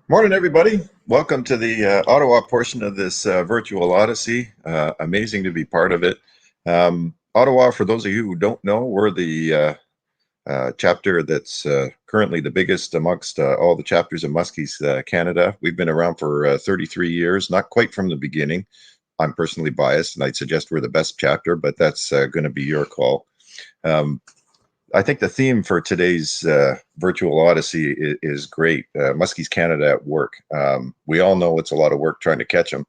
Morning, everybody. Welcome to the Ottawa portion of this virtual Odyssey. Amazing to be part of it. Ottawa, for those of you who don't know, we're the chapter that's currently the biggest amongst all the chapters of Muskies Canada. We've been around for 33 years, not quite from the beginning. I'm personally biased, and I'd suggest we're the best chapter, but that's going to be your call. I think the theme for today's virtual Odyssey is great. Muskies Canada at work. We all know it's a lot of work trying to catch them,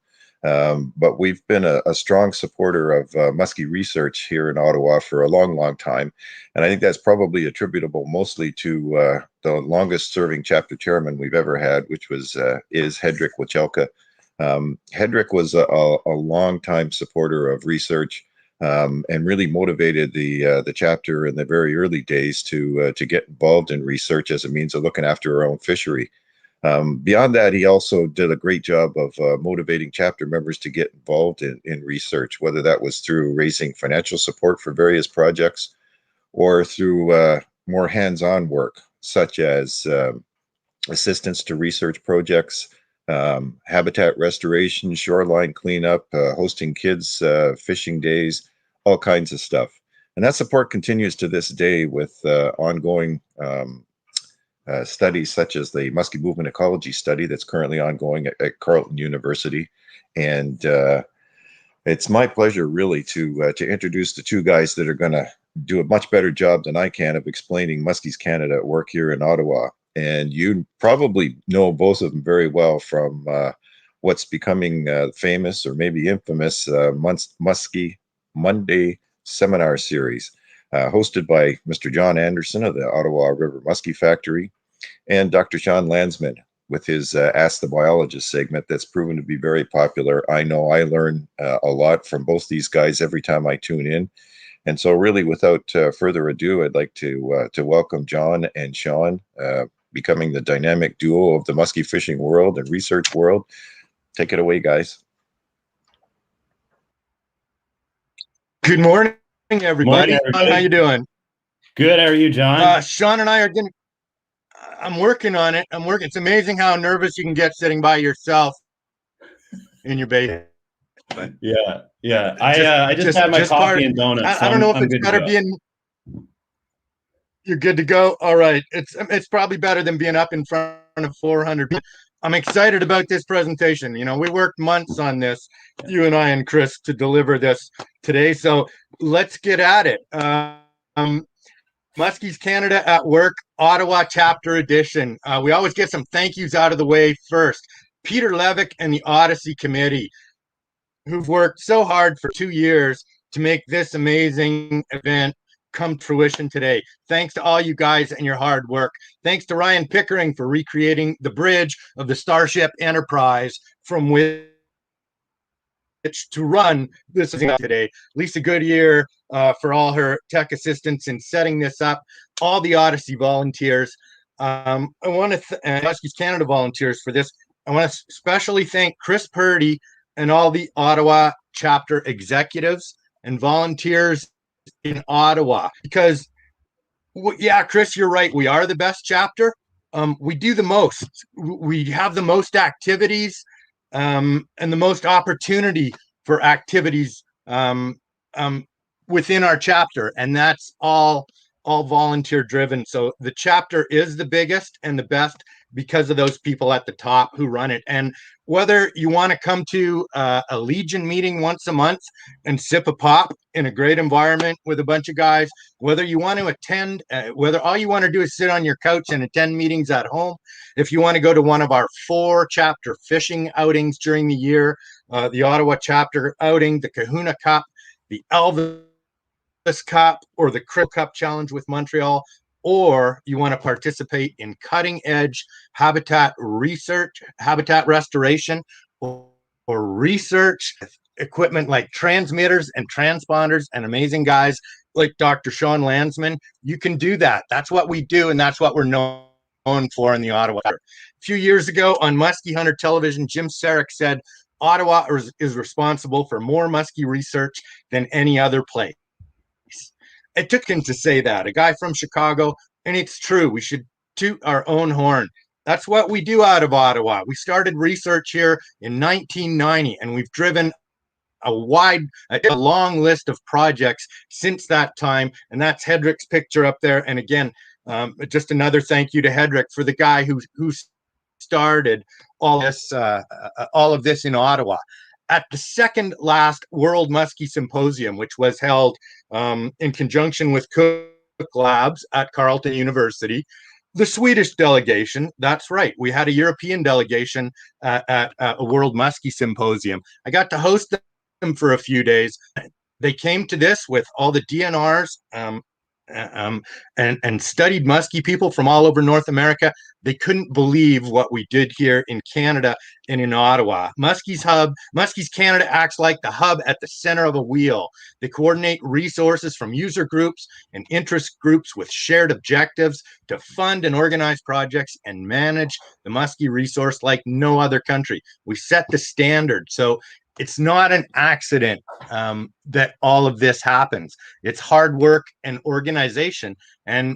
but we've been a strong supporter of muskie research here in Ottawa for a long, long time. And I think that's probably attributable mostly to the longest serving chapter chairman we've ever had, which is Hedrick Wachelka. Hedrick was a long time supporter of research. And really motivated the chapter in the very early days to get involved in research as a means of looking after our own fishery. Beyond that, he also did a great job of motivating chapter members to get involved in research, whether that was through raising financial support for various projects or through more hands-on work, such as assistance to research projects, habitat restoration, shoreline cleanup, hosting kids fishing days, all kinds of stuff. And that support continues to this day with ongoing studies such as the Muskie Movement Ecology Study that's currently ongoing at Carleton University. And it's my pleasure really to introduce the two guys that are going to do a much better job than I can of explaining Muskies Canada at work here in Ottawa. And you probably know both of them very well from what's becoming famous or maybe infamous Muskie Monday seminar series, hosted by Mr. John Anderson of the Ottawa River Muskie Factory and Dr. Sean Landsman with his Ask the Biologist segment that's proven to be very popular. I know I learn a lot from both these guys every time I tune in. And so really, without further ado, I'd like to welcome John and Sean, becoming the dynamic duo of the muskie fishing world and research world. Take it away, guys. Good morning, everybody. Morning, everybody. How you doing? Good. How are you, John? Sean and I are going to, I'm working on it. It's amazing how nervous you can get sitting by yourself in your basement. Yeah. I just had my coffee and donuts. I don't know if it's better being. You're good to go. All right. It's probably better than being up in front of 400 people. I'm excited about this presentation. You know, we worked months on this, you and I and Chris, to deliver this today. So let's get at it. Muskies Canada at Work, Ottawa Chapter Edition. We always get some thank yous out of the way first. Peter Levick and the Odyssey Committee, who've worked so hard for 2 years to make this amazing event come to fruition today. Thanks to all you guys and your hard work. Thanks to Ryan Pickering for recreating the bridge of the Starship Enterprise from which to run this event today. Lisa Goodyear for all her tech assistance in setting this up. All the Odyssey volunteers. I want to Muskies Canada volunteers for this. I want to especially thank Chris Purdy and all the Ottawa chapter executives and volunteers in Ottawa, because yeah, Chris, you're right. We are the best chapter. We do the most. We have the most activities and the most opportunity for activities within our chapter, and that's all volunteer driven. So the chapter is the biggest and the best because of those people at the top who run it. And whether you want to come to a Legion meeting once a month and sip a pop in a great environment with a bunch of guys, whether you want to attend, whether all you want to do is sit on your couch and attend meetings at home, if you want to go to one of our 4 chapter fishing outings during the year, the Ottawa chapter outing, the Kahuna Cup, the Elvis Cup, or the Krill Cup Challenge with Montreal, or you want to participate in cutting edge habitat research, habitat restoration, or research equipment like transmitters and transponders and amazing guys like Dr. Sean Landsman, you can do that. That's what we do, and that's what we're known for in the Ottawa Chapter. A few years ago on Muskie Hunter Television, Jim Sarek said Ottawa is responsible for more muskie research than any other place. It took him to say that, a guy from Chicago, and it's true. We should toot our own horn. That's what we do out of Ottawa. We started research here in 1990, and we've driven a long list of projects since that time, and that's Hedrick's picture up there. And again, just another thank you to Hedrick, for the guy who started all of this in Ottawa. At the second last World Muskie Symposium, which was held in conjunction with Cook Labs at Carleton University, the Swedish delegation, that's right, we had a European delegation at a World Muskie Symposium. I got to host them for a few days. They came to this with all the DNRs and studied muskie people from all over North America. They couldn't believe what we did here in Canada and in Ottawa. Muskies Canada acts like the hub at the center of a wheel. They coordinate resources from user groups and interest groups with shared objectives to fund and organize projects and manage the muskie resource like no other country. We set the standard. So it's not an accident that all of this happens. It's hard work and organization. And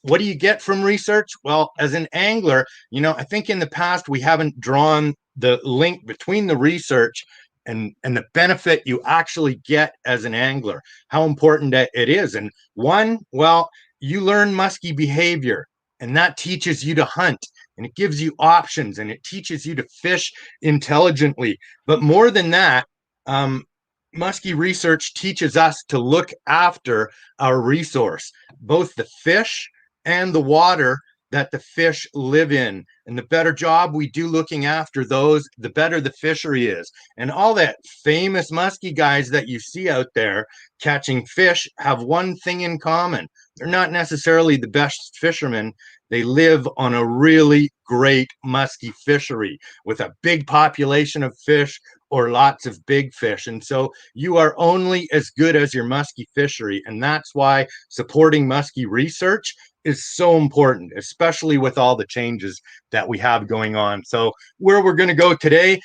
what do you get from research? Well, as an angler, I think in the past we haven't drawn the link between the research and the benefit you actually get as an angler, how important it is. And one, well, you learn muskie behavior, and that teaches you to hunt, and it gives you options, and it teaches you to fish intelligently. But more than that, muskie research teaches us to look after our resource, both the fish and the water that the fish live in. And the better job we do looking after those, the better the fishery is. And all that famous muskie guys that you see out there catching fish have one thing in common. They're not necessarily the best fishermen. They live on a really great muskie fishery with a big population of fish or lots of big fish. And so you are only as good as your muskie fishery. And that's why supporting muskie research is so important, especially with all the changes that we have going on. So where we're going to go today,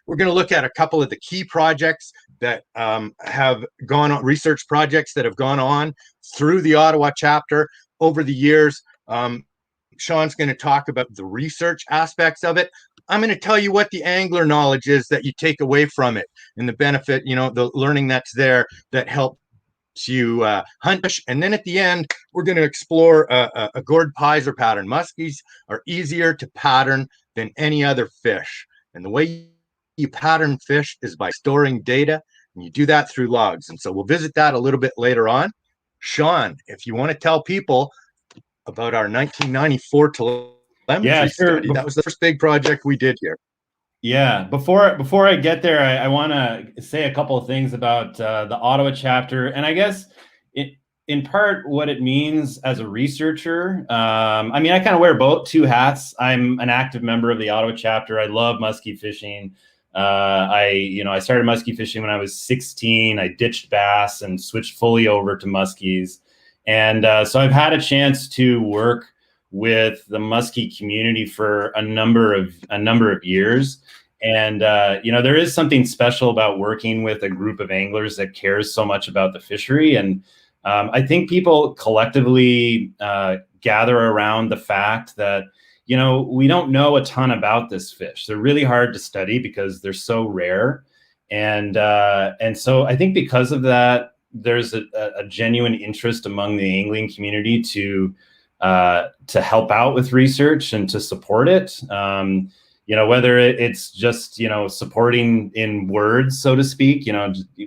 we're going to look at a couple of the key projects that have gone on, research projects that have gone on through the Ottawa chapter over the years. Sean's going to talk about the research aspects of it. I'm going to tell you what the angler knowledge is that you take away from it, and the benefit, the learning that's there that helps you hunt fish. And then at the end, we're going to explore a gourd piser pattern. Muskies are easier to pattern than any other fish. And the way you pattern fish is by storing data, and you do that through logs. And so we'll visit that a little bit later on. Sean, if you want to tell people about our 1994 telemetry study, that was the first big project we did here. Yeah, before I get there, I want to say a couple of things about the Ottawa chapter, and I guess in part what it means as a researcher. I mean, I kind of wear two hats. I'm an active member of the Ottawa chapter. I love muskie fishing. I started muskie fishing when I was 16. I ditched bass and switched fully over to muskies, and so I've had a chance to work with the muskie community for a number of years. And, there is something special about working with a group of anglers that cares so much about the fishery. And I think people collectively gather around the fact that, we don't know a ton about this fish. They're really hard to study because they're so rare. And so I think because of that, there's a genuine interest among the angling community to help out with research and to support it. Whether it's just, supporting in words, so to speak,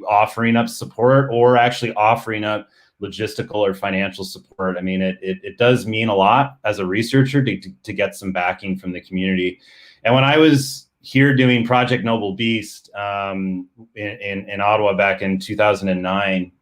offering up support or actually offering up logistical or financial support. I mean, it does mean a lot as a researcher to get some backing from the community. And when I was here doing Project Noble Beast in Ottawa back in 2009,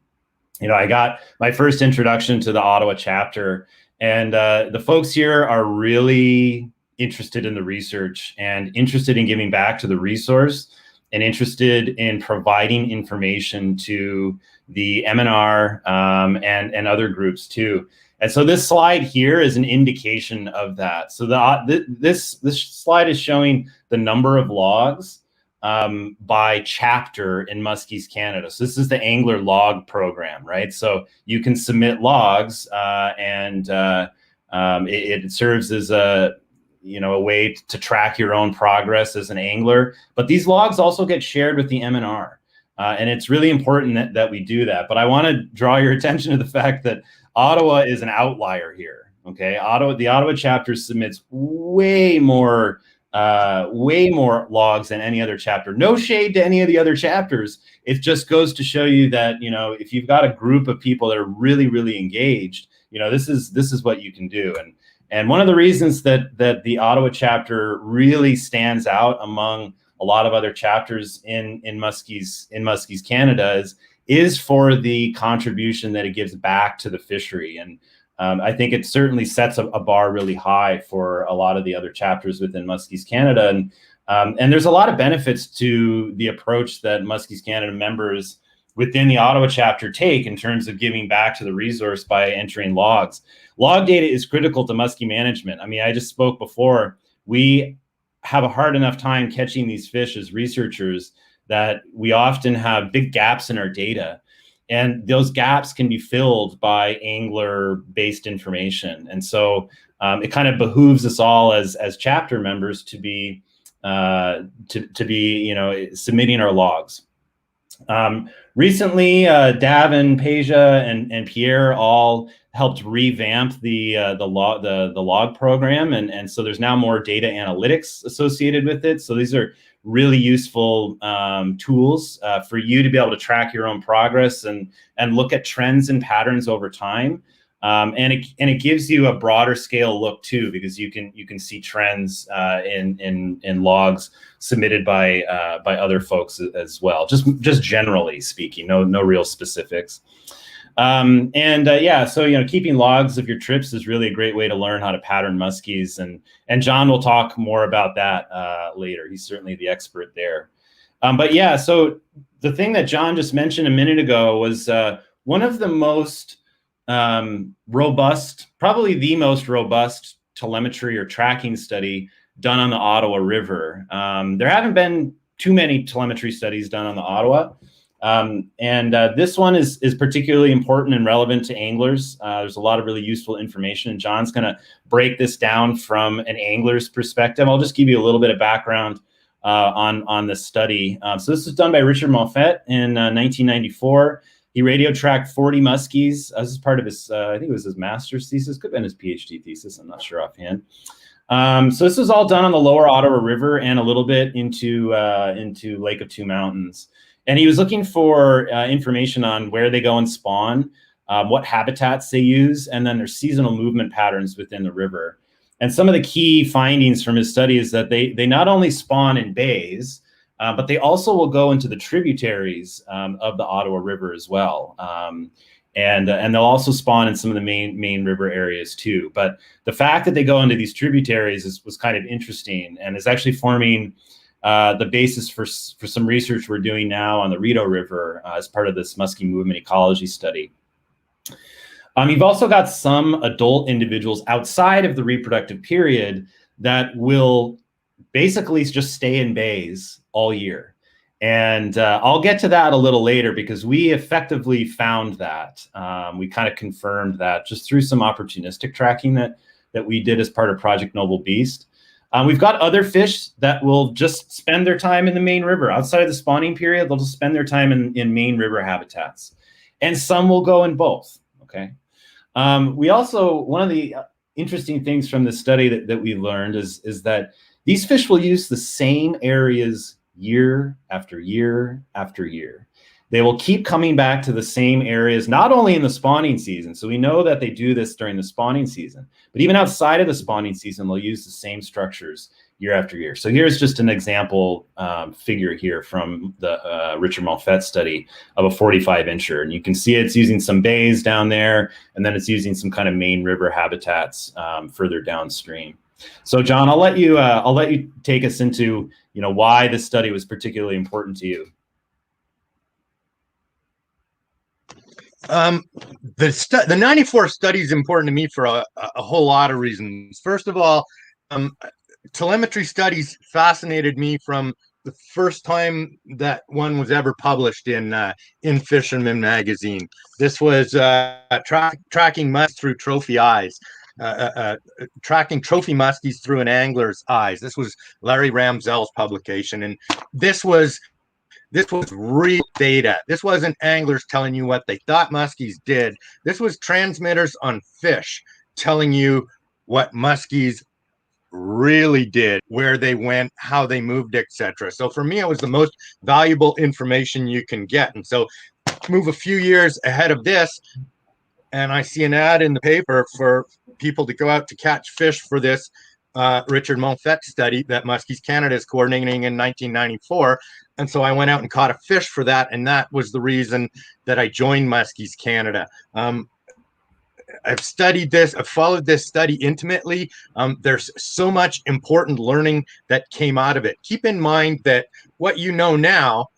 I got my first introduction to the Ottawa chapter, and the folks here are really interested in the research and interested in giving back to the resource and interested in providing information to the MNR and other groups too. And so this slide here is an indication of that. So this slide is showing the number of logs by chapter in Muskies Canada. So this is the angler log program, right? So you can submit logs, and it serves as a way to track your own progress as an angler. But these logs also get shared with the MNR, and it's really important that we do that. But I want to draw your attention to the fact that Ottawa is an outlier here. Okay, the Ottawa chapter submits way more logs than any other chapter. No shade to any of the other chapters. It just goes to show you that, if you've got a group of people that are really, really engaged, this is what you can do. And one of the reasons that the Ottawa chapter really stands out among a lot of other chapters in Muskies Canada is for the contribution that it gives back to the fishery. And I think it certainly sets a bar really high for a lot of the other chapters within Muskies Canada. And there's a lot of benefits to the approach that Muskies Canada members within the Ottawa chapter take in terms of giving back to the resource by entering logs. Log data is critical to muskie management. I mean, I just spoke before, we have a hard enough time catching these fish as researchers that we often have big gaps in our data. And those gaps can be filled by angler-based information. And so it kind of behooves us all as chapter members to be submitting our logs. Recently, Davin, Peja, and Pierre all helped revamp the log program, and so there's now more data analytics associated with it. So these are really useful tools for you to be able to track your own progress and look at trends and patterns over time. And it gives you a broader scale look too, because you can see trends in logs submitted by other folks as well. Just generally speaking, no real specifics. So keeping logs of your trips is really a great way to learn how to pattern muskies, and John will talk more about that later. He's certainly the expert there. So the thing that John just mentioned a minute ago was one of the most robust, probably the most robust telemetry or tracking study done on the Ottawa River. There haven't been too many telemetry studies done on the Ottawa. This one is particularly important and relevant to anglers. There's a lot of really useful information, and John's going to break this down from an angler's perspective. I'll just give you a little bit of background on this study. So this was done by Richard Moffett in 1994. He radio tracked 40 muskies. This is part of his, I think it was his master's thesis, could have been his PhD thesis, I'm not sure offhand. So this was all done on the lower Ottawa River and a little bit into Lake of Two Mountains. And he was looking for information on where they go and spawn, what habitats they use, and then their seasonal movement patterns within the river. And some of the key findings from his study is that they not only spawn in bays, but they also will go into the tributaries of the Ottawa River as well. And they'll also spawn in some of the main river areas too. But the fact that they go into these tributaries was kind of interesting, and is actually forming the basis for some research we're doing now on the Rideau River as part of this muskie movement ecology study. You've also got some adult individuals outside of the reproductive period that will basically just stay in bays all year. And I'll get to that a little later, because we effectively found that. We kind of confirmed that just through some opportunistic tracking that we did as part of Project Noble Beast. We've got other fish that will just spend their time in the main river. Outside of the spawning period, they'll just spend their time in main river habitats. And some will go in both, okay? We also, one of the interesting things from this study that we learned is that these fish will use the same areas year after year after year. They will keep coming back to the same areas, not only in the spawning season. So we know that they do this during the spawning season, but even outside of the spawning season, they'll use the same structures year after year. So here's just an example figure here from the Richard Monfette study of a 45-incher. And you can see it's using some bays down there, and then it's using some kind of main river habitats further downstream. So John, I'll let you take us into, why this study was particularly important to you. The 94 study is important to me for a whole lot of reasons. First of all, telemetry studies fascinated me from the first time that one was ever published in Fisherman magazine. This was tracking musk through trophy eyes, tracking trophy muskies through an angler's eyes. This was Larry Ramsell's publication, and this was real data. This wasn't anglers telling you what they thought muskies did. This was transmitters on fish telling you what muskies really did, where they went, how they moved, etc. So for me, it was the most valuable information you can get. And so move a few years ahead of this, and I see an ad in the paper for people to go out to catch fish for this Richard Monfette study that Muskies Canada is coordinating in 1994. And so I went out and caught a fish for that, and that was the reason that I joined Muskies Canada. I've studied this, I've followed this study intimately. There's so much important learning that came out of it. Keep in mind that what you know now,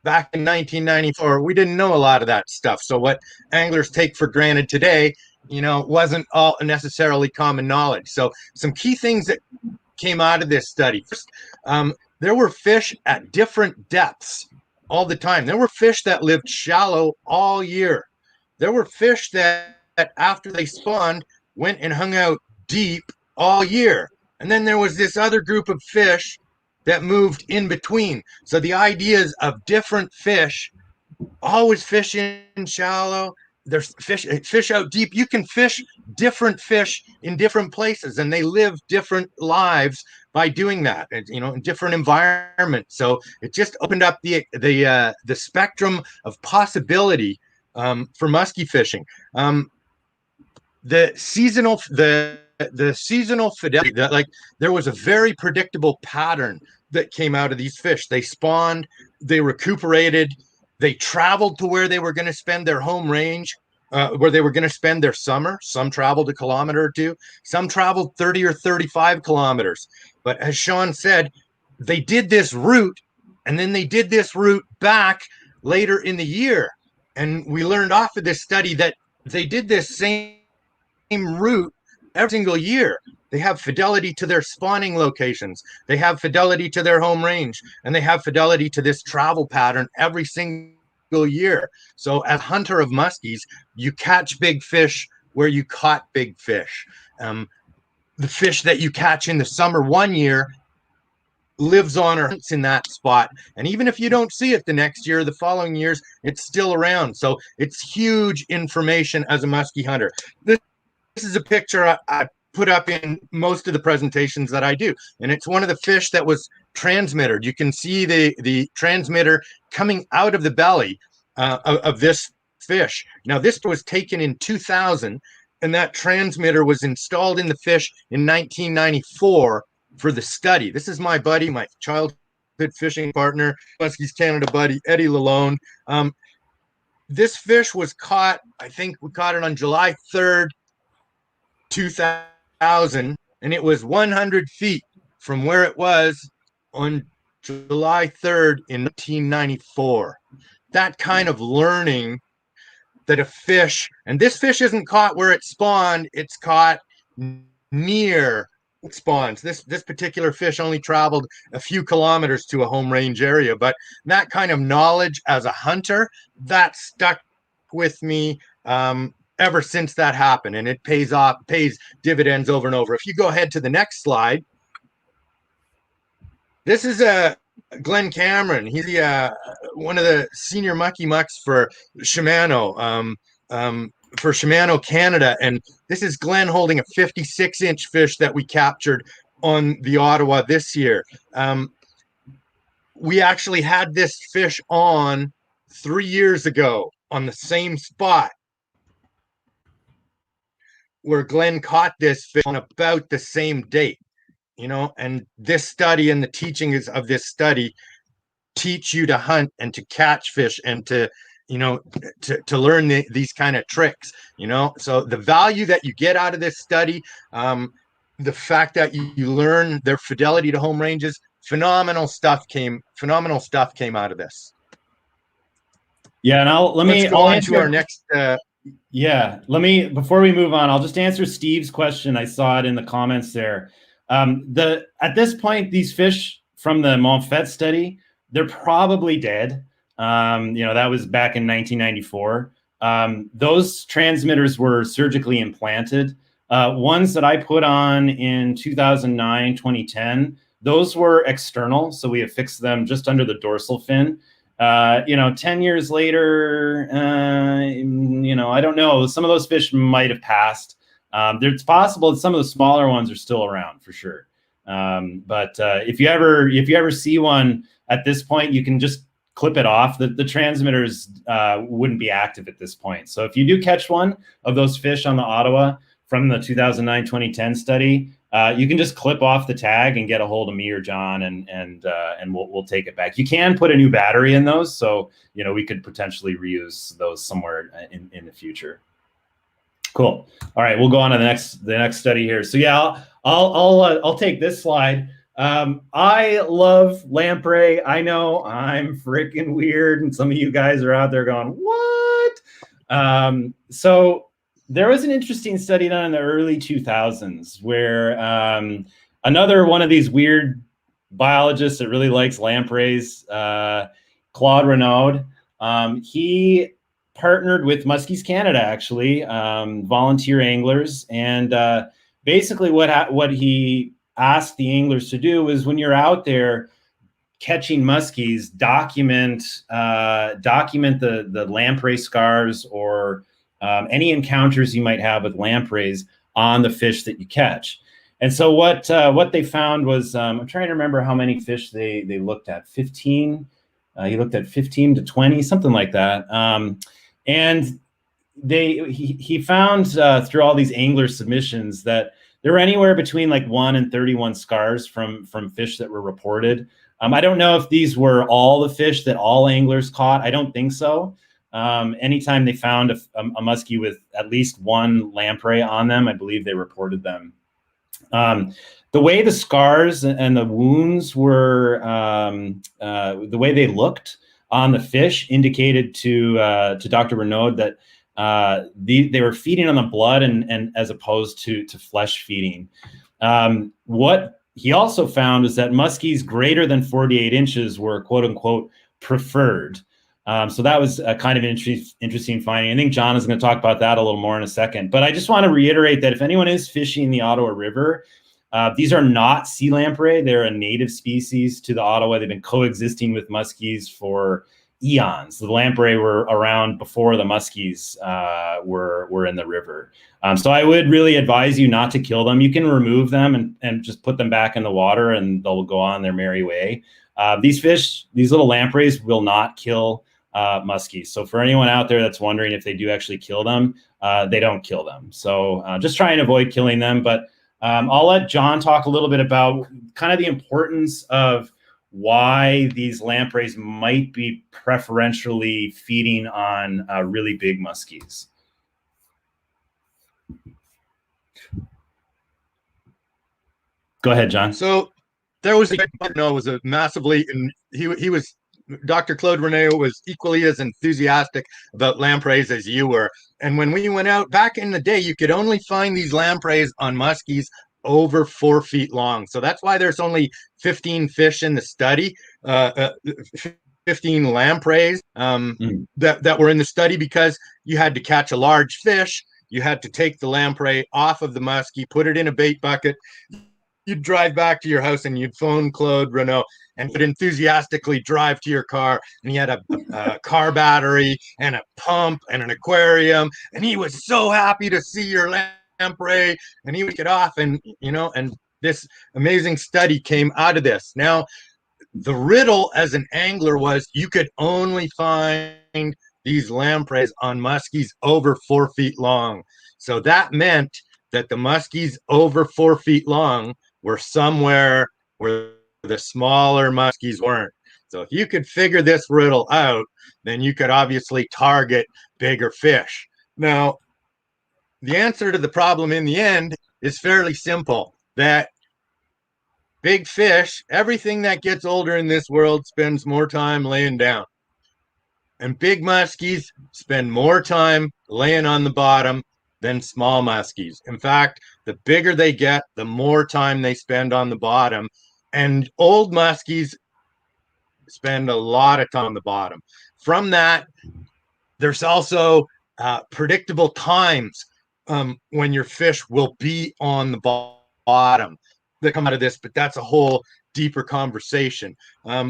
back in 1994, we didn't know a lot of that stuff. So what anglers take for granted today, wasn't all necessarily common knowledge. So some key things that came out of this study. First, there were fish at different depths all the time. There were fish that lived shallow all year. There were fish that after they spawned went and hung out deep all year. And then there was this other group of fish that moved in between. So the ideas of different fish, always fish in shallow, there's fish out deep. You can fish different fish in different places, and they live different lives by doing that, in different environments. So it just opened up the spectrum of possibility for muskie fishing. The seasonal fidelity, that there was a very predictable pattern that came out of these fish. They spawned, they recuperated, they traveled to where they were going to spend their home range, where they were going to spend their summer. Some traveled a kilometer or two, some traveled 30 or 35 kilometers. But as Sean said, they did this route, and then they did this route back later in the year. And we learned off of this study that they did this same route every single year. They have fidelity to their spawning locations, they have fidelity to their home range, and they have fidelity to this travel pattern every single year. So as hunter of muskies, you catch big fish where you caught big fish. The fish that you catch in the summer one year lives on or hunts in that spot, and even if you don't see it the next year, the following years, it's still around. So it's huge information as a muskie hunter. This is a picture I put up in most of the presentations that I do, and it's one of the fish that was transmitted. You can see the transmitter coming out of the belly of this fish. Now, this was taken in 2000, and that transmitter was installed in the fish in 1994 for the study. This is my buddy, my childhood fishing partner, Muskies Canada buddy, Eddie Lalone. This fish was caught, I think we caught it on July 3rd, 2000, and it was 100 feet from where it was on July 3rd in 1994. That kind of learning that a fish, and this fish isn't caught where it spawned, it's caught near spawns. This particular fish only traveled a few kilometers to a home range area, but that kind of knowledge as a hunter, that stuck with me ever since that happened, and it pays dividends over and over. If you go ahead to the next slide, this is Glenn Cameron. He's one of the senior mucky mucks for Shimano, for Shimano Canada, and this is Glenn holding a 56-inch fish that we captured on the Ottawa this year. We actually had this fish on 3 years ago on the same spot where Glenn caught this fish on about the same date. and this study and the teaching is of this study teach you to hunt and to catch fish and to to learn these kind of tricks. So the value that you get out of this study, the fact that you learn their fidelity to home ranges, phenomenal stuff came out of this. Yeah, and I'll on answer to our next. Yeah, before we move on, I'll just answer Steve's question. I saw it in the comments there. At this point, these fish from the Montfet study, they're probably dead. That was back in 1994. Those transmitters were surgically implanted. Ones that I put on in 2009, 2010, those were external. So we affixed them just under the dorsal fin. 10 years later, I don't know. Some of those fish might have passed. It's possible that some of the smaller ones are still around for sure. But if you ever see one at this point, you can just clip it off. The transmitters wouldn't be active at this point. So if you do catch one of those fish on the Ottawa from the 2009-2010 study, you can just clip off the tag and get a hold of me or John, and we'll take it back. You can put a new battery in those, so we could potentially reuse those somewhere in the future. Cool. All right, we'll go on to the next study here. So yeah, I'll take this slide. I love lamprey. I know I'm freaking weird, and some of you guys are out there going, "What?" So there was an interesting study done in the early 2000s where another one of these weird biologists that really likes lampreys, Claude Renaud, he partnered with Muskies Canada, actually, volunteer anglers. And basically what he asked the anglers to do is, when you're out there catching muskies, document the lamprey scars or any encounters you might have with lampreys on the fish that you catch. And so what they found was, I'm trying to remember how many fish they looked at. 15. He looked at 15 to 20, something like that. And he found through all these angler submissions that there were anywhere between like 1 and 31 scars from fish that were reported. I don't know if these were all the fish that all anglers caught. I don't think so. Anytime they found a muskie with at least one lamprey on them, I believe they reported them. The way the scars and the wounds were, the way they looked on the fish indicated to Dr. Renaud that they were feeding on the blood and as opposed to flesh feeding. What he also found is that muskies greater than 48 inches were quote unquote preferred. So that was a kind of an interesting finding. I think John is going to talk about that a little more in a second. But I just want to reiterate that if anyone is fishing the Ottawa River, these are not sea lamprey. They're a native species to the Ottawa. They've been coexisting with muskies for eons. The lamprey were around before the muskies were in the river. So I would really advise you not to kill them. You can remove them and just put them back in the water, and they'll go on their merry way. These little lampreys will not kill muskies. So for anyone out there that's wondering if they do actually kill them, they don't kill them. So just try and avoid killing them. But I'll let John talk a little bit about kind of the importance of why these lampreys might be preferentially feeding on really big muskies. Go ahead, John. So there was a massively, and he was, Dr. Claude Renaud was equally as enthusiastic about lampreys as you were. And when we went out back in the day, you could only find these lampreys on muskies over 4 feet long. So that's why there's only 15 fish in the study, 15 lampreys that were in the study, because you had to catch a large fish. You had to take the lamprey off of the muskie, put it in a bait bucket. You'd drive back to your house and you'd phone Claude Renaud, and he'd enthusiastically drive to your car, and he had a car battery and a pump and an aquarium, and he was so happy to see your lamprey, and he would get off, and and this amazing study came out of this. Now, the riddle as an angler was you could only find these lampreys on muskies over 4 feet long. So that meant that the muskies over 4 feet long were somewhere where the smaller muskies weren't. So if you could figure this riddle out, then you could obviously target bigger fish. Now, the answer to the problem in the end is fairly simple, that big fish, everything that gets older in this world spends more time laying down. And big muskies spend more time laying on the bottom than small muskies. In fact, the bigger they get, the more time they spend on the bottom. And old muskies spend a lot of time on the bottom. From that, there's also predictable times when your fish will be on the bottom that come out of this, but that's a whole deeper conversation.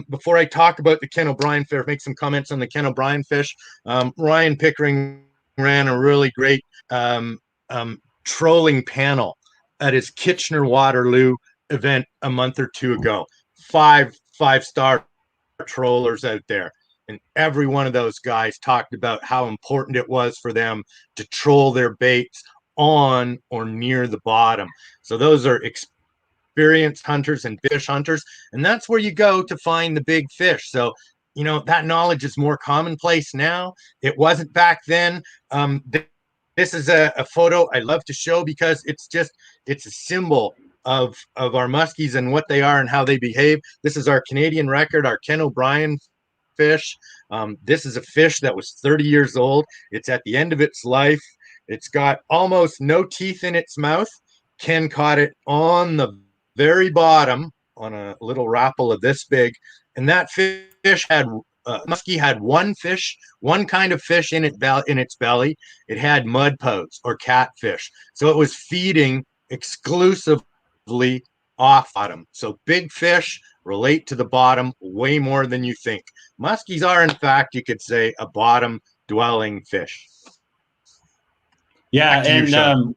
Before I talk about the Ken O'Brien fish, make some comments on the Ken O'Brien fish. Ryan Pickering ran a really great trolling panel at his Kitchener-Waterloo event a month or two ago. Five-star trollers out there. And every one of those guys talked about how important it was for them to troll their baits on or near the bottom. So those are experienced hunters and fish hunters. And that's where you go to find the big fish. So, you know, that knowledge is more commonplace now. It wasn't back then. This is a photo I love to show because it's a symbol of our muskies and what they are and how they behave. This is our Canadian record, our Ken O'Brien fish. This is a fish that was 30 years old. It's at the end of its life. It's got almost no teeth in its mouth. Ken caught it on the very bottom on a little rapple of this big. And that fish had, muskie had one kind of fish in its belly. It had mudpodes or catfish. So it was feeding exclusively off bottom. So big fish relate to the bottom way more than you think. Muskies are, in fact, you could say, a bottom-dwelling fish. Yeah, and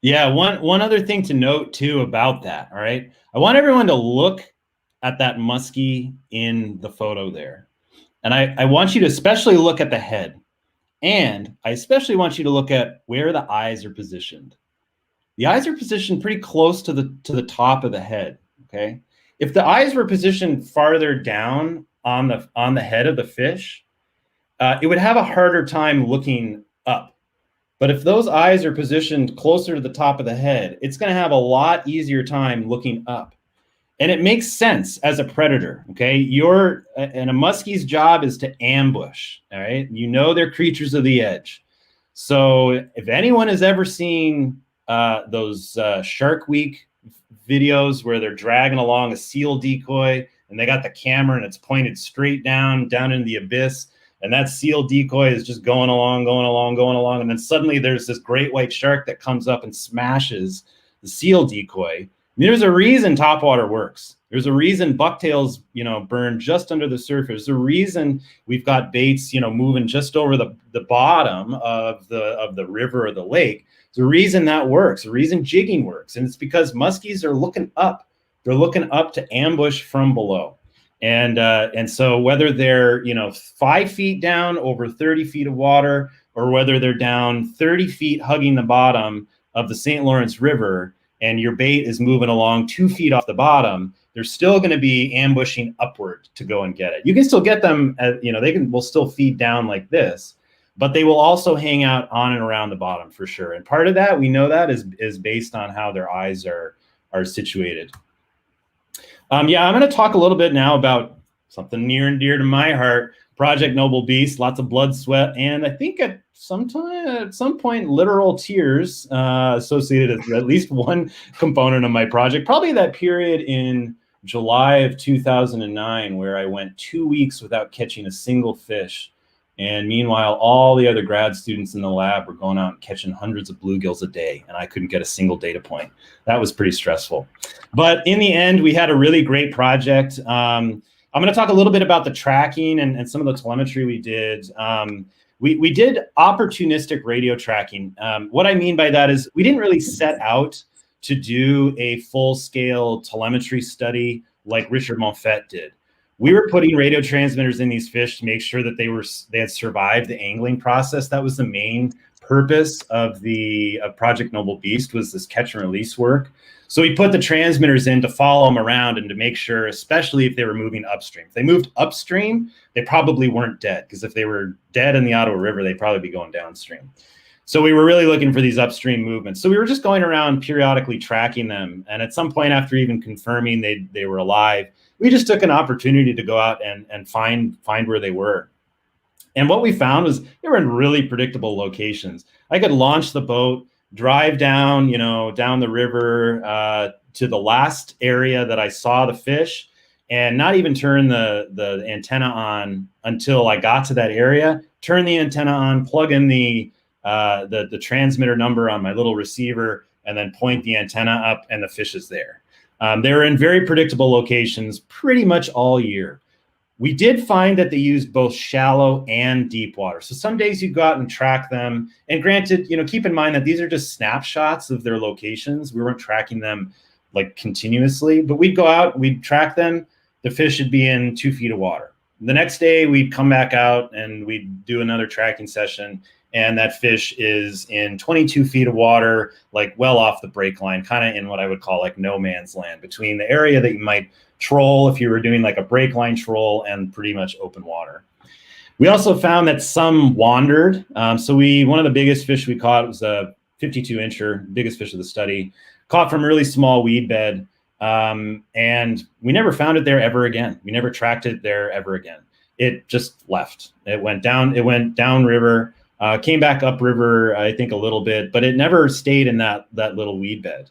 yeah, one other thing to note too about that. All right, I want everyone to look at that muskie in the photo there, and I want you to especially look at the head, and I especially want you to look at where the eyes are positioned. The eyes are positioned pretty close to the top of the head. Okay. If the eyes were positioned farther down on the head of the fish, it would have a harder time looking up. But if those eyes are positioned closer to the top of the head, it's going to have a lot easier time looking up. And it makes sense as a predator, okay? And a muskie's job is to ambush, all right? You know they're creatures of the edge. So if anyone has ever seen those Shark Week videos where they're dragging along a seal decoy and they got the camera and it's pointed straight down into the abyss, and that seal decoy is just going along, and then suddenly there's this great white shark that comes up and smashes the seal decoy. I mean, there's a reason topwater works. There's a reason bucktails, burn just under the surface. There's a reason we've got baits, moving just over the bottom of the river or the lake. There's a reason that works. The reason jigging works, and it's because muskies are looking up. They're looking up to ambush from below. And so whether they're 5 feet down over 30 feet of water, or whether they're down 30 feet hugging the bottom of the St. Lawrence River, and your bait is moving along 2 feet off the bottom, they're still going to be ambushing upward to go and get it. You can still get them, will still feed down like this, but they will also hang out on and around the bottom for sure. And part of that, we know that is based on how their eyes are situated. Yeah, I'm going to talk a little bit now about something near and dear to my heart, Project Noble Beast, lots of blood, sweat, and I think at some point, literal tears associated with at least one component of my project. Probably that period in July of 2009 where I went 2 weeks without catching a single fish. And meanwhile, all the other grad students in the lab were going out and catching hundreds of bluegills a day, and I couldn't get a single data point. That was pretty stressful. But in the end, we had a really great project. I'm going to talk a little bit about the tracking and some of the telemetry we did. We did opportunistic radio tracking. What I mean by that is we didn't really set out to do a full-scale telemetry study like Richard Monfette did. We were putting radio transmitters in these fish to make sure that they had survived the angling process. That was the main purpose of Project Noble Beast was this catch and release work. So we put the transmitters in to follow them around and to make sure, especially if they were moving upstream. If they moved upstream, they probably weren't dead, because if they were dead in the Ottawa River, they'd probably be going downstream. So we were really looking for these upstream movements. So we were just going around periodically tracking them. And at some point, after even confirming they were alive, we just took an opportunity to go out and find where they were. And what we found was they were in really predictable locations. I could launch the boat, drive down, down the river to the last area that I saw the fish, and not even turn the antenna on until I got to that area, turn the antenna on, plug in the transmitter number on my little receiver, and then point the antenna up, and the fish is there. They were in very predictable locations pretty much all year. We did find that they used both shallow and deep water. So some days you go out and track them. And granted, keep in mind that these are just snapshots of their locations. We weren't tracking them like continuously, but we'd go out, we'd track them. The fish would be in 2 feet of water. The next day we'd come back out and we'd do another tracking session. And that fish is in 22 feet of water, like well off the break line, kind of in what I would call like no man's land, between the area that you might troll if you were doing like a break line troll and pretty much open water. We also found that some wandered. So one of the biggest fish we caught was a 52-incher, biggest fish of the study, caught from a really small weed bed. And we never found it there ever again. We never tracked it there ever again. It just left. It went down river, came back up river, I think a little bit, but it never stayed in that little weed bed.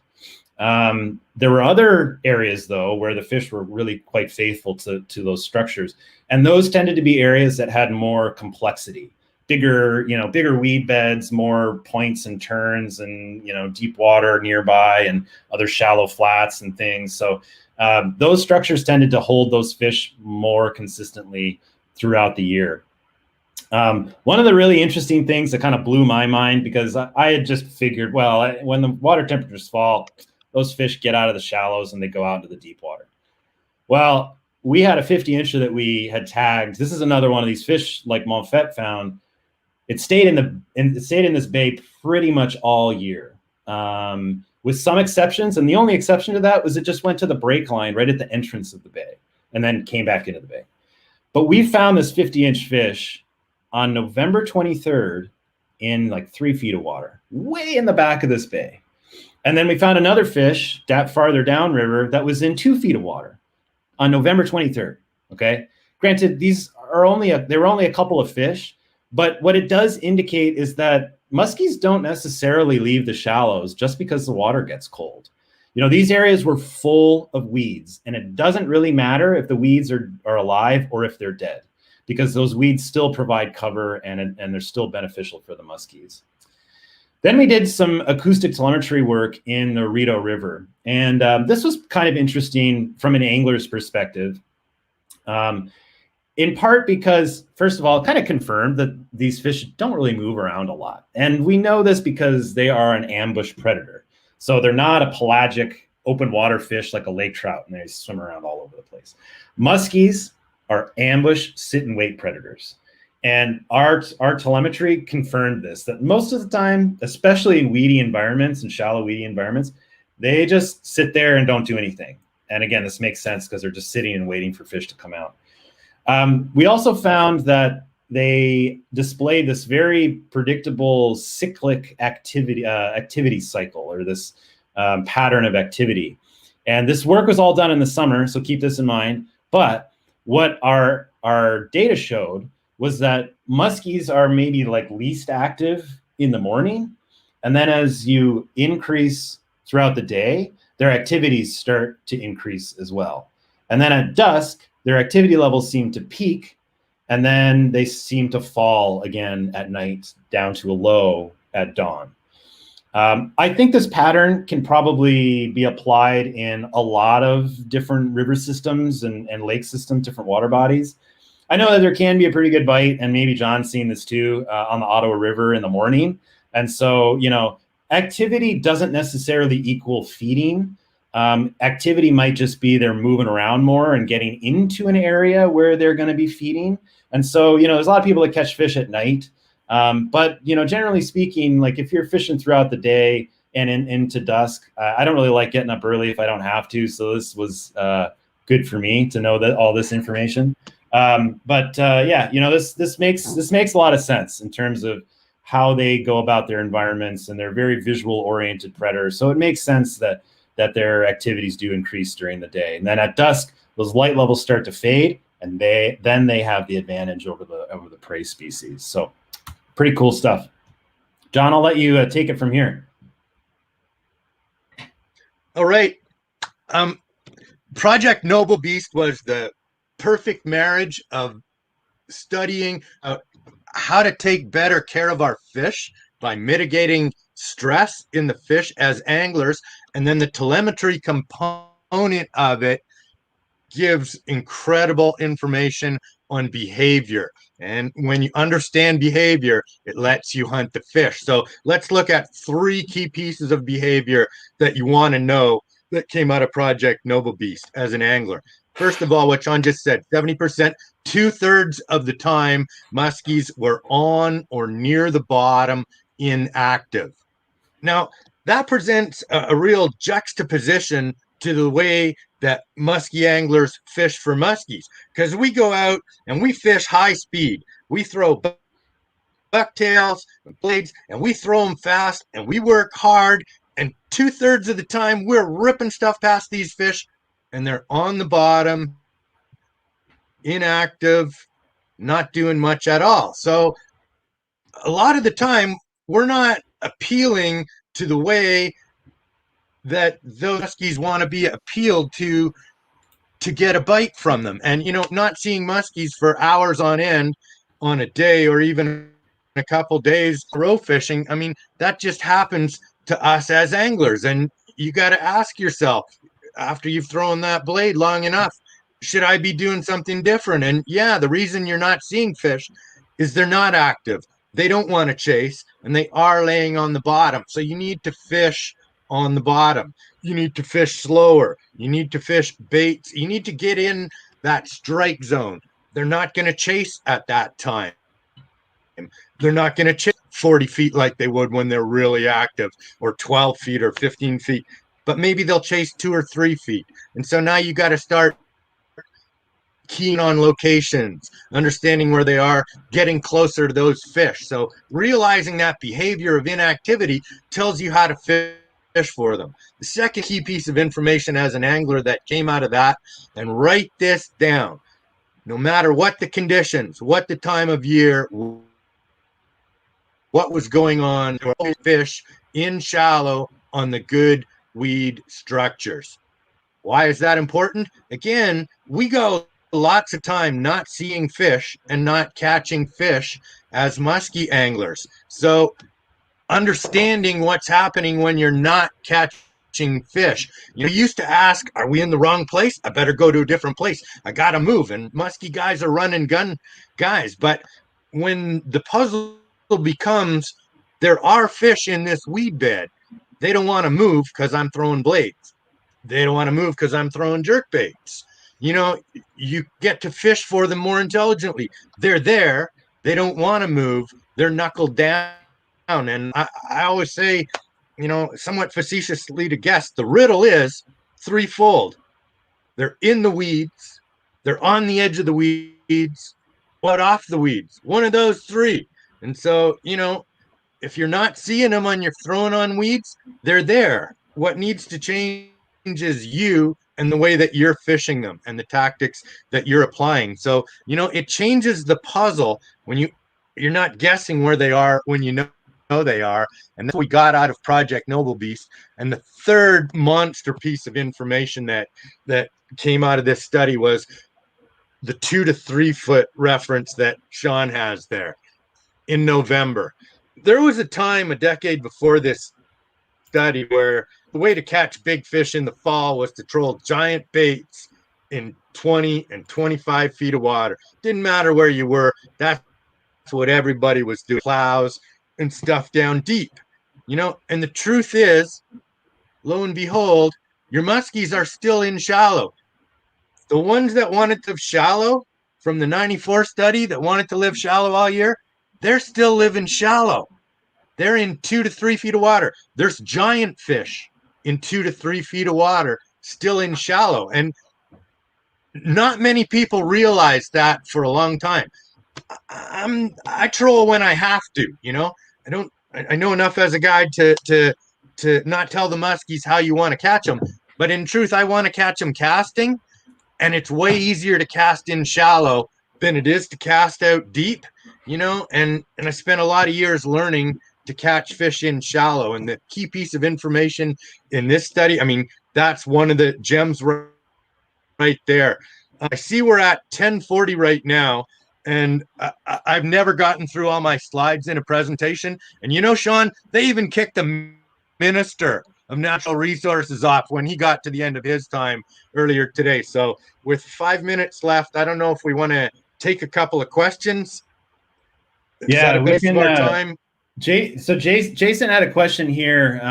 There were other areas though where the fish were really quite faithful to those structures, and those tended to be areas that had more complexity, bigger weed beds, more points and turns, and deep water nearby and other shallow flats and things. So those structures tended to hold those fish more consistently throughout the year. One of the really interesting things that kind of blew my mind, because I had just figured, well, when the water temperatures fall, those fish get out of the shallows and they go out into the deep water. Well, we had a 50-incher that we had tagged. This is another one of these fish like Monfette found. It stayed in this bay pretty much all year, with some exceptions. And the only exception to that was it just went to the break line right at the entrance of the bay and then came back into the bay. But we found this 50-inch fish on November 23rd in like 3 feet of water, way in the back of this bay. And then we found another fish farther downriver that was in 2 feet of water on November 23rd. Okay. Granted, they were only a couple of fish, but what it does indicate is that muskies don't necessarily leave the shallows just because the water gets cold. These areas were full of weeds, and it doesn't really matter if the weeds are alive or if they're dead, because those weeds still provide cover and they're still beneficial for the muskies. Then we did some acoustic telemetry work in the Rideau River. And this was kind of interesting from an angler's perspective, in part because, first of all, it kind of confirmed that these fish don't really move around a lot. And we know this because they are an ambush predator. So they're not a pelagic open water fish like a lake trout, and they swim around all over the place. Muskies are ambush, sit and wait predators. And our telemetry confirmed this, that most of the time, especially in weedy environments and shallow weedy environments, they just sit there and don't do anything. And again, this makes sense because they're just sitting and waiting for fish to come out. We also found that they displayed this very predictable cyclic activity cycle, or this pattern of activity. And this work was all done in the summer, so keep this in mind. But what our data showed was that muskies are maybe like least active in the morning. And then as you increase throughout the day, their activities start to increase as well. And then at dusk, their activity levels seem to peak, and then they seem to fall again at night down to a low at dawn. I think this pattern can probably be applied in a lot of different river systems and lake systems, different water bodies. I know that there can be a pretty good bite, and maybe John's seen this too, on the Ottawa River in the morning. And so, activity doesn't necessarily equal feeding. Activity might just be they're moving around more and getting into an area where they're going to be feeding. And so, there's a lot of people that catch fish at night. But generally speaking, like if you're fishing throughout the day and into dusk, I don't really like getting up early if I don't have to. So this was good for me to know that all this information. But yeah, this makes a lot of sense in terms of how they go about their environments, and they're very visual oriented predators. So it makes sense that their activities do increase during the day, and then at dusk those light levels start to fade, and they have the advantage over the prey species. So pretty cool stuff. John, I'll let you take it from here. All right. Project Noble Beast was the perfect marriage of studying how to take better care of our fish by mitigating stress in the fish as anglers. And then the telemetry component of it gives incredible information on behavior. And when you understand behavior, it lets you hunt the fish. So let's look at 3 key pieces of behavior that you want to know that came out of Project Noble Beast as an angler. First of all, what Sean just said, 70%, 2/3 of the time, muskies were on or near the bottom inactive. Now, that presents a real juxtaposition to the way that muskie anglers fish for muskies, because we go out and we fish high speed. We throw bucktails and blades, and we throw them fast, and we work hard, and 2/3 of the time we're ripping stuff past these fish, and they're on the bottom, inactive, not doing much at all. So a lot of the time we're not appealing to the way that those muskies want to be appealed to get a bite from them. And not seeing muskies for hours on end on a day, or even a couple days row fishing, I mean, that just happens to us as anglers. And you got to ask yourself, after you've thrown that blade long enough, should I be doing something different? And yeah, the reason you're not seeing fish is they're not active. They don't want to chase, and they are laying on the bottom. So you need to fish on the bottom. You need to fish slower. You need to fish baits. You need to get in that strike zone. They're not going to chase at that time. They're not going to chase 40 feet like they would when they're really active, or 12 feet or 15 feet, but maybe they'll chase 2 or 3 feet. And so now you got to start keying on locations, understanding where they are, getting closer to those fish. So realizing that behavior of inactivity tells you how to fish for them. The second key piece of information as an angler that came out of that, and write this down, no matter what the conditions, what the time of year, what was going on, fish in shallow on the good weed structures. Why is that important? Again, we go lots of time not seeing fish and not catching fish as muskie anglers. So understanding what's happening when you're not catching fish. You used to ask, are we in the wrong place? I better go to a different place. I got to move. And muskie guys are run and gun guys. But when the puzzle becomes, there are fish in this weed bed, they don't want to move because I'm throwing blades. They don't want to move because I'm throwing jerk baits. You get to fish for them more intelligently. They're there. They don't want to move. They're knuckled down. And I always say, somewhat facetiously to guests, the riddle is threefold. They're in the weeds. They're on the edge of the weeds. But off the weeds. One of those 3. And so, if you're not seeing them on your throwing on weeds, they're there. What needs to change is you and the way that you're fishing them and the tactics that you're applying. So, it changes the puzzle when you're not guessing where they are when you know they are. And that's what we got out of Project Noble Beast. And the third monster piece of information that came out of this study was the 2 to 3 foot reference that Sean has there in November. There was a time a decade before this study where the way to catch big fish in the fall was to troll giant baits in 20 and 25 feet of water. Didn't matter where you were. That's what everybody was doing. Plows and stuff down deep. And the truth is, lo and behold, your muskies are still in shallow. The ones that wanted to shallow from the 94 study that wanted to live shallow all year, they're still living shallow. They're in 2 to 3 feet of water. There's giant fish in 2 to 3 feet of water still in shallow. And not many people realize that for a long time. I troll when I have to, you know. I know enough as a guide to not tell the muskies how you want to catch them, but in truth, I want to catch them casting, and it's way easier to cast in shallow than it is to cast out deep, you know. And I spent a lot of years learning to catch fish in shallow. And the key piece of information in this study, I mean, that's one of the gems right there. I see we're at 10:40 right now, and I've never gotten through all my slides in a presentation. And you know, Sean, they even kicked the minister of natural resources off when he got to the end of his time earlier today. So with 5 minutes left, I don't know if we want to take a couple of questions. Is that a good use of our time? Jason had a question here.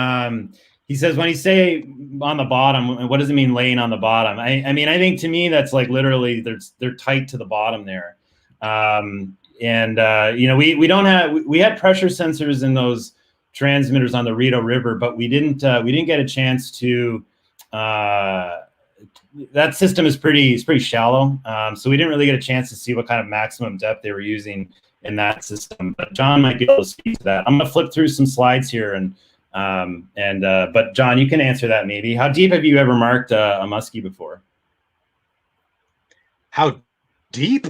He says, when you say on the bottom, what does it mean laying on the bottom? I mean, I think to me that's like literally they're tight to the bottom there. You know, we had pressure sensors in those transmitters on the Rideau River, but we didn't get a chance to. That system is pretty shallow, so we didn't really get a chance to see what kind of maximum depth they were using in that system. But John might be able to speak to that. I'm going to flip through some slides here, but John, you can answer that maybe. How deep have you ever marked a muskie before? How deep?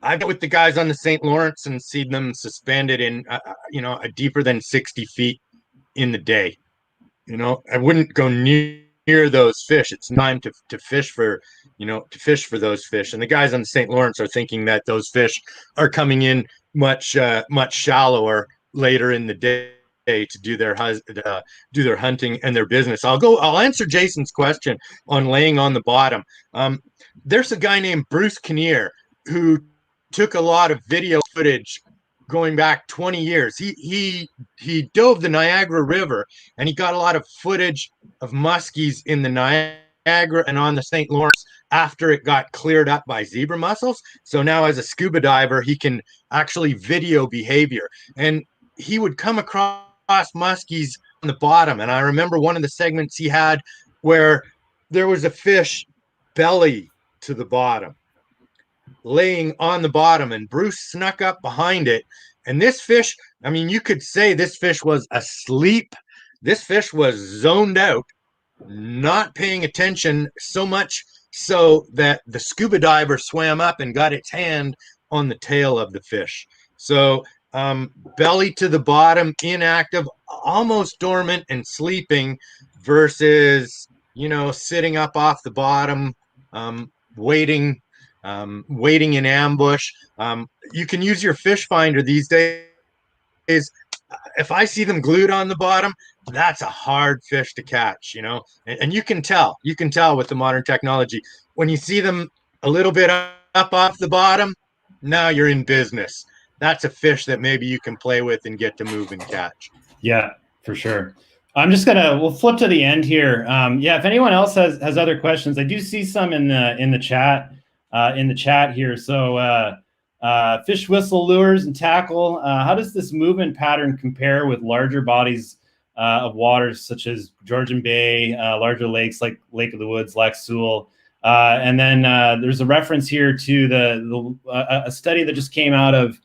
I've been with the guys on the St. Lawrence and seen them suspended in, you know, a deeper than 60 feet in the day. You know, I wouldn't go near those fish. It's time to fish for, you know, to fish for those fish. And the guys on the St. Lawrence are thinking that those fish are coming in much shallower later in the day to do their hunting and their business. I'll answer Jason's question on laying on the bottom. There's a guy named Bruce Kinnear who took a lot of video footage going back 20 years. He dove the Niagara River, and he got a lot of footage of muskies in the Niagara and on the St. Lawrence after it got cleared up by zebra mussels. So now as a scuba diver, he can actually video behavior. And he would come across muskies on the bottom. And I remember one of the segments he had where there was a fish belly to the bottom, laying on the bottom, and Bruce snuck up behind it. And this fish, I mean, you could say this fish was asleep. This fish was zoned out, not paying attention, so much so that the scuba diver swam up and got its hand on the tail of the fish. So belly to the bottom, inactive, almost dormant and sleeping, versus, you know, sitting up off the bottom, waiting in ambush. You can use your fish finder these days. If I see them glued on the bottom, that's a hard fish to catch, you know. And you can tell with the modern technology. When you see them a little bit up off the bottom, now you're in business. That's a fish that maybe you can play with and get to move and catch. Yeah, for sure. We'll flip to the end here. Yeah, if anyone else has other questions, I do see some in the chat here. So fish whistle, lures, and tackle. How does this movement pattern compare with larger bodies of waters such as Georgian Bay, larger lakes like Lake of the Woods, Lac Seul? And then there's a reference here to a study that just came out of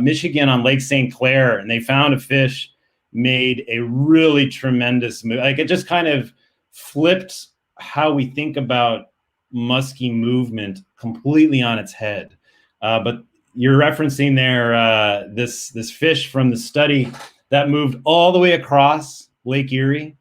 Michigan on Lake St. Clair, and they found a fish made a really tremendous move. Like, it just kind of flipped how we think about musky movement completely on its head. But you're referencing there this fish from the study that moved all the way across Lake Erie,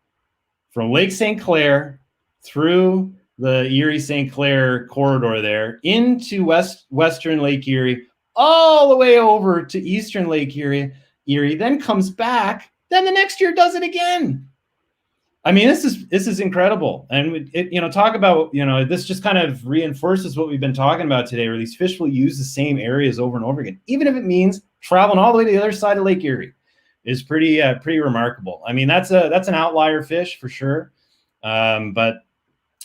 from Lake St. Clair through the Erie-St. Clair corridor there into western Lake Erie, all the way over to eastern Lake Erie, then comes back, then the next year does it again. I mean, this is incredible. And talk about, this just kind of reinforces what we've been talking about today, where these fish will use the same areas over and over again, even if it means traveling all the way to the other side of Lake Erie. Is pretty remarkable. I mean, that's an outlier fish for sure. But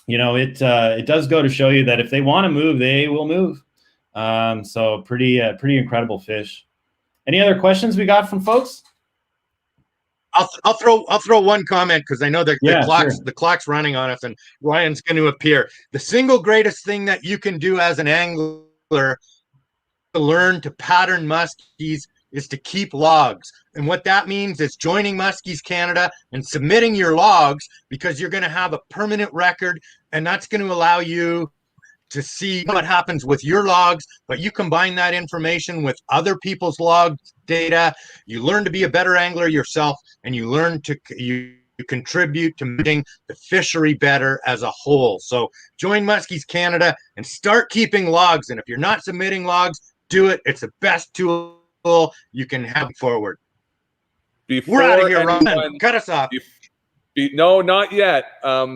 it does go to show you that if they want to move, they will move. So pretty incredible fish. Any other questions we got from folks? I'll throw one comment because I know the clock's running on us and Ryan's going to appear. The single greatest thing that you can do as an angler to learn to pattern muskies is to keep logs. And what that means is joining Muskies Canada and submitting your logs, because you're going to have a permanent record, and that's going to allow you to see what happens with your logs, but you combine that information with other people's log data. You learn to be a better angler yourself, and you learn to you contribute to making the fishery better as a whole. So join Muskies Canada and start keeping logs. And if you're not submitting logs, do it. It's the best tool you can have forward. We're out of here, Ryan. Cut us off. No, not yet,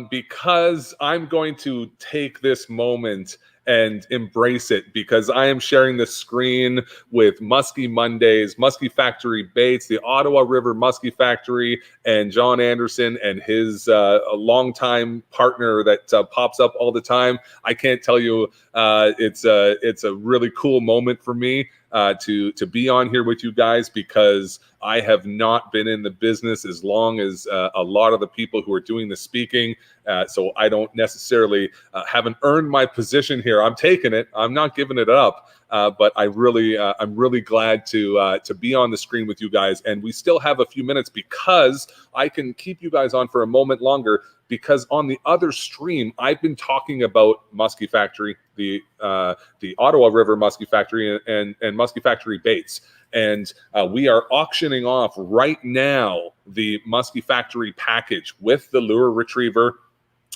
because I'm going to take this moment and embrace it, because I am sharing the screen with Muskie Mondays, Muskie Factory Baits, the Ottawa River Muskie Factory, and John Anderson and his a longtime partner that pops up all the time. I can't tell you, it's a really cool moment for me to be on here with you guys, because I have not been in the business as long as a lot of the people who are doing the speaking. So I don't necessarily haven't earned my position here. I'm taking it. I'm not giving it up. But I'm really glad to be on the screen with you guys. And we still have a few minutes, because I can keep you guys on for a moment longer, because on the other stream, I've been talking about Muskie Factory, the Ottawa River Muskie Factory, and Muskie Factory Baits. And we are auctioning off right now the Muskie Factory package with the lure retriever,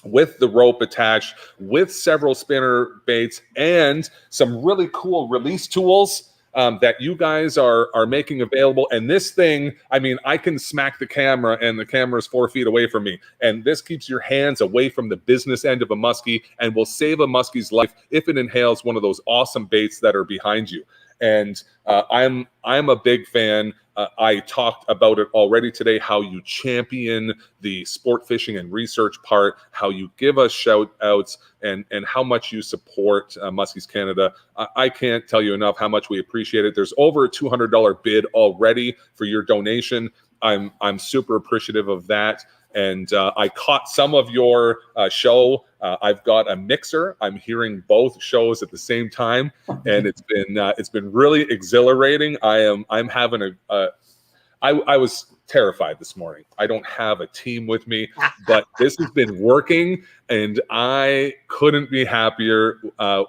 with the rope attached, with several spinner baits, and some really cool release tools that you guys are making available. And this thing, I mean, I can smack the camera and the camera is 4 feet away from me. And this keeps your hands away from the business end of a muskie and will save a muskie's life if it inhales one of those awesome baits that are behind you. And I'm a big fan. I talked about it already today, how you champion the sport fishing and research part, how you give us shout outs, and how much you support Muskies Canada. I can't tell you enough how much we appreciate it. There's over a $200 bid already for your donation. I'm super appreciative of that. And I caught some of your show. I've got a mixer. I'm hearing both shows at the same time, and it's been really exhilarating. I'm having I was terrified this morning. I don't have a team with me, but this has been working, and I couldn't be happier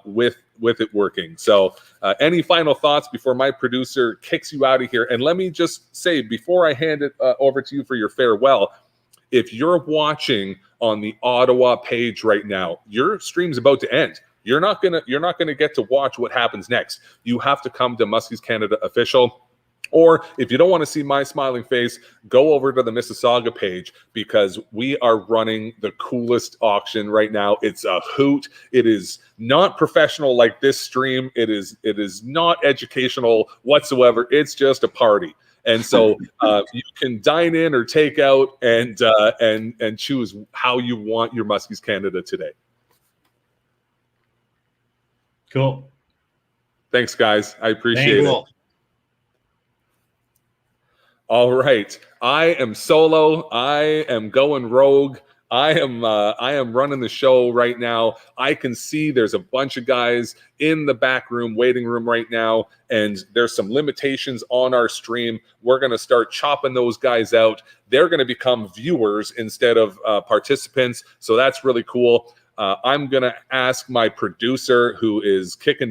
with it working. So any final thoughts before my producer kicks you out of here? And let me just say, before I hand it over to you for your farewell, if you're watching on the Ottawa page right now, your stream's about to end. You're not gonna get to watch what happens next. You have to come to Muskies Canada Official. Or if you don't want to see my smiling face, go over to the Mississauga page, because we are running the coolest auction right now. It's a hoot. It is not professional like this stream. It is not educational whatsoever. It's just a party. And so you can dine in or take out and choose how you want your Muskies Canada today. Cool. Thanks, guys. I appreciate it. All right. I am solo. I am going rogue. I am running the show right now. I can see there's a bunch of guys in the back room, waiting room right now, and there's some limitations on our stream. We're going to start chopping those guys out. They're going to become viewers instead of participants, so that's really cool. I'm going to ask my producer, who is kicking